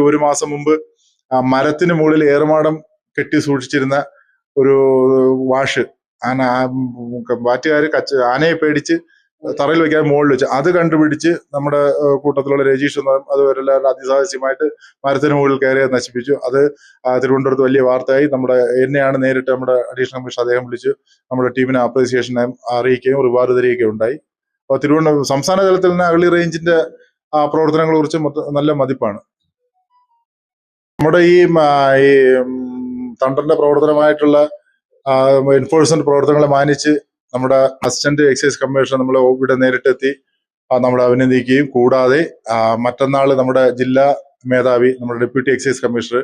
ഒരു മാസം മുമ്പ് മരത്തിന് മുകളിൽ ഏറുമാടം കെട്ടി സൂക്ഷിച്ചിരുന്ന ഒരു വാഷ് ബാറ്റുകാർ ആനയെ പേടിച്ച് തറയിൽ വെക്കാൻ മുകളിൽ വെച്ച് അത് കണ്ടുപിടിച്ച് നമ്മുടെ കൂട്ടത്തിലുള്ള രജീഷ് എന്ന് പറയും അതുവരെല്ലാവരും അതിസാഹസ്യമായിട്ട് മരത്തിന് മുകളിൽ കയറി നശിപ്പിച്ചു. അത് തിരുവനന്തപുരത്ത് വലിയ വാർത്തയായി. എന്നെയാണ് നേരിട്ട് നമ്മുടെ അഡീഷണൽ കമ്മീഷണർ അദ്ദേഹം വിളിച്ചു നമ്മുടെ ടീമിനെ അപ്രീസിയേഷൻ അറിയിക്കുകയും റിവാർഡ് തരികയൊക്കെ ഉണ്ടായി. അപ്പോൾ തിരുവനന്തപുരം സംസ്ഥാന തലത്തിൽ തന്നെ അഗളി റേഞ്ചിന്റെ പ്രവർത്തനങ്ങളെ കുറിച്ച് നല്ല മതിപ്പാണ്. നമ്മുടെ ഈ തണ്ടറിന്റെ പ്രവർത്തനമായിട്ടുള്ള എൻഫോഴ്സ്മെന്റ് പ്രവർത്തനങ്ങളെ മാനിച്ച് നമ്മുടെ അസിസ്റ്റന്റ് എക്സൈസ് കമ്മീഷണർ നമ്മളെ ഇവിടെ നേരിട്ടെത്തി നമ്മളെ അഭിനന്ദിക്കുകയും കൂടാതെ മറ്റന്നാൾ നമ്മുടെ ജില്ലാ മേധാവി നമ്മുടെ ഡെപ്യൂട്ടി എക്സൈസ് കമ്മീഷണർ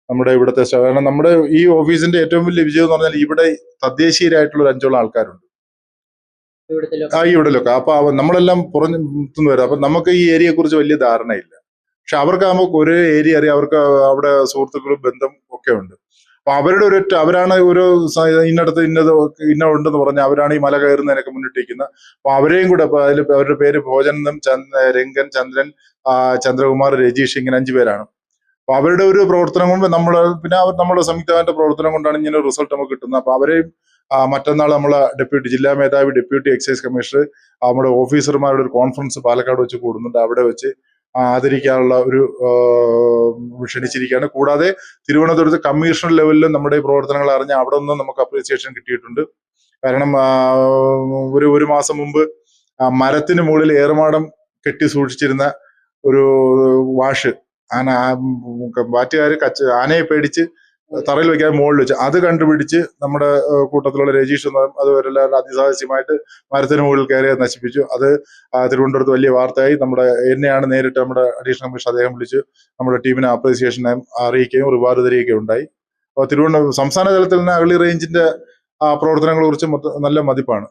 നമ്മുടെ ഇവിടുത്തെ കാരണം നമ്മുടെ ഈ ഓഫീസിന്റെ ഏറ്റവും വലിയ വിജയം എന്ന് പറഞ്ഞാൽ ഇവിടെ തദ്ദേശീയരായിട്ടുള്ള ഒരു 5ഓളം ആൾക്കാരുണ്ട് ഇവിടെയൊക്കെ. അപ്പൊ നമ്മളെല്ലാം പുറത്തുനിന്ന് വരാം. അപ്പൊ നമുക്ക് ഈ ഏരിയയെ കുറിച്ച് വലിയ ധാരണയില്ല. പക്ഷെ അവർക്കാകുമ്പോൾ ഒരു ഏരിയ അറിയാം, അവർക്ക് അവിടെ സുഹൃത്തുക്കളും ബന്ധം ഒക്കെ ഉണ്ട്. അപ്പൊ അവരുടെ അവരാണ് ഒരു ഇന്നടത്ത് ഉണ്ടെന്ന് പറഞ്ഞാൽ അവരാണ് ഈ മല കയറുന്നതിനൊക്കെ മുന്നിട്ടിരിക്കുന്നത്. അപ്പൊ അവരെയും കൂടെ അതിൽ അവരുടെ പേര് ഭോജനം, രംഗൻ, ചന്ദ്രൻ, ചന്ദ്രകുമാർ, രജീഷ്, ഇങ്ങനെ 5 പേരാണ്. അപ്പൊ അവരുടെ ഒരു പ്രവർത്തനം കൊണ്ട് നമ്മുടെ സംയുക്തമായിട്ട് പ്രവർത്തനം കൊണ്ടാണ് ഇങ്ങനെ റിസൾട്ട് നമുക്ക് കിട്ടുന്നത്. അപ്പൊ അവരെയും മറ്റന്നാൾ നമ്മളെ ജില്ലാ മേധാവി ഡെപ്യൂട്ടി എക്സൈസ് കമ്മീഷണർ നമ്മുടെ ഓഫീസർമാരുടെ ഒരു കോൺഫറൻസ് പാലക്കാട് വെച്ച് കൂടുന്നുണ്ട്. അവിടെ വെച്ച് ആദരിക്കാനുള്ള ഒരു ക്ഷണിച്ചിരിക്കുകയാണ്. കൂടാതെ തിരുവനന്തപുരത്ത് കമ്മീഷണർ ലെവലിലും നമ്മുടെ ഈ പ്രവർത്തനങ്ങൾ അറിഞ്ഞ് അവിടെ നിന്നും നമുക്ക് അപ്രീസിയേഷൻ കിട്ടിയിട്ടുണ്ട്. കാരണം ഒരു മാസം മുമ്പ് മരത്തിന് മുകളിൽ ഏറുമാടം കെട്ടി സൂക്ഷിച്ചിരുന്ന ഒരു വാഷ് ബാറ്റുകാർ ആനയെ പേടിച്ച് തറയിൽ വെക്കാൻ മുകളിൽ വെച്ച് അത് കണ്ടുപിടിച്ച് നമ്മുടെ കൂട്ടത്തിലുള്ള രജീഷ് എന്ന് പറയും അതുവരെല്ലാവരും അതിസാഹസ്യമായിട്ട് മരത്തിന് മുകളിൽ കയറി നശിപ്പിച്ചു. അത് തിരുവനന്തപുരത്ത് വലിയ വാർത്തയായി. എന്നെയാണ് നേരിട്ട് നമ്മുടെ അഡീഷണൽ കമ്മീഷണർ അദ്ദേഹം വിളിച്ചു നമ്മുടെ ടീമിനെ അപ്രീസിയേഷൻ അറിയിക്കുകയും റിവാർഡ് തരികയൊക്കെ ഉണ്ടായി. അപ്പോൾ സംസ്ഥാന തലത്തിൽ തന്നെ അഗളി റേഞ്ചിന്റെ പ്രവർത്തനങ്ങളെ കുറിച്ച് നല്ല മതിപ്പാണ്.